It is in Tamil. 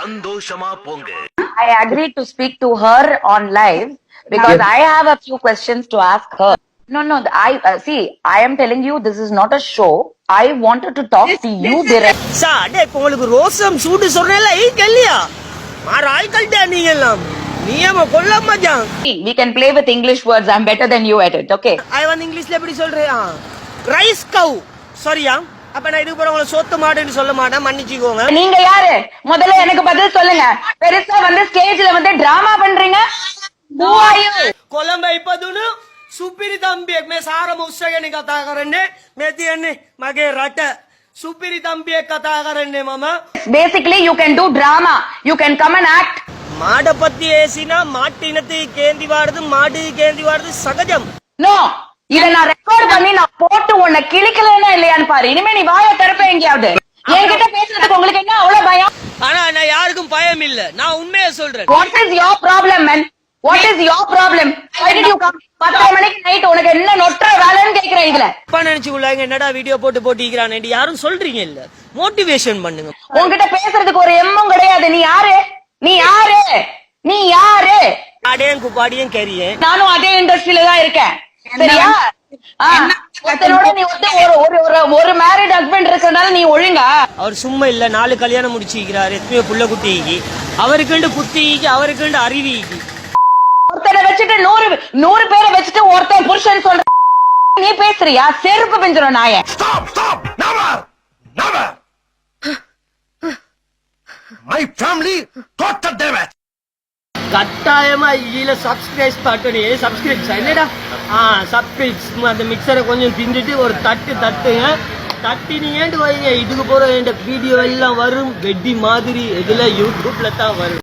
சந்தோஷமா போங்க. I agreed to speak to her on live because I have a few questions to ask her. No. See, I am telling you, this is not a show. I wanted to talk to you direct. சாடே உங்களுக்கு ரோசம் சூடு சொன்னேல ஏய் கல்லியா மார் ஆயிக்கல்டா நீங்க எல்லாம் நியம கொல்ல மச்சான். We can play with English words. I'm better than you at it. Okay. I want இங்கிலீஷ்ல எப்படி சொல்றேன்? ரைஸ் கவ். சாரியா. அப்ப நான் இதுக்கு போற உங்களுக்கு சோத்து மாடுன்னு சொல்ல மாட்டேன், மன்னிச்சுக்கோங்க. நீங்க யாரு? முதல்ல எனக்கு பதில் சொல்லுங்க. பெருசா வந்து ஸ்டேஜ்ல வந்து டிராமா பண்றீங்க. Who are you? කොළඹ ඉපදුණු සුපිරි තම්බියෙක් මේ සාර මුස්සගෙන කතා කරන්නේ මේ තියන්නේ මගේ රට සුපිරි තම්බියෙක් කතා කරන්නේ මම. Basically, you can do drama. You can come and act. மாட பத்தி ஏசினா மாட்டினத்து கேந்தி வாடுது மாடு கேந்தி வாடுது சகஜம். No. இத நான் ரெக்கார்ட் பண்ணி நான் போட்டு உன்னை கிளிக்கலன்னா இல்லையான்னு பாரு. இனிமே நீ வாயை திறப்ப எங்கேயாவது. என்கிட்ட பேசுறதுக்கு உங்களுக்கு என்ன அவ்வளவு பயம்? ஆனா நான் யாருக்கும் பயம் இல்ல, நான் உண்மையை சொல்றேன். What is your problem, man? What is your problem? Why did you come? 10 மணிக்கு நைட் உனக்கு என்ன நொற்ற வேலைன்னு கேக்குறேன் இதுல. அப்பா நினைச்சுக்குள்ளாங்க என்னடா வீடியோ போட்டிக்கிறானே யாரும் சொல்றீங்க இல்ல, மோட்டிவேஷன் பண்ணுங்க. உன்கிட்ட பேசுறதுக்கு ஒரு எம்மும் கிடையாது. நீ யாரு? நீ யாரு? நீ யாரு? அடையன் குப்பாடியும் கரியேன். நானும் அதே இண்டஸ்ட்ரியில தான் இருக்கேன். சரியா? ஒருத்தரோட நீ ஒரு மேரிட் ஹஸ்பண்ட் இருக்கறனால நீ ஒழுங்கா? அவர் சும்மா இல்ல, 4 கல்யாணம் முடிச்சிக்கிறாரு, எத்தனையோ புள்ள குட்டிக்கு, அவருக்குண்டு புத்திக்கு, அவருக்குண்டு அறிவிக்கு. ஒருத்தனை வச்சுட்டு 100 பேரை வச்சுட்டு ஒருத்தன் புருஷன் சொல்ற நீ பேசுறியா? செருப்பு பிஞ்சிரும் நாய. Stop! Never! My family total damage. கட்டாயமா இதுல சப்ஸ்கிரைப் பட்டனே சப்ஸ்கிரைப் என்னடா சப்ஸ்கிரைப் அந்த மிக்சரை கொஞ்சம் தின்னுட்டு ஒரு தட்டுங்க, தட்டினீங்கன்னு வைங்க, இதுக்கு போற இந்த வீடியோ எல்லாம் வரும் வெட்டி மாதிரி இதுல யூடியூப்ல தான் வரும்.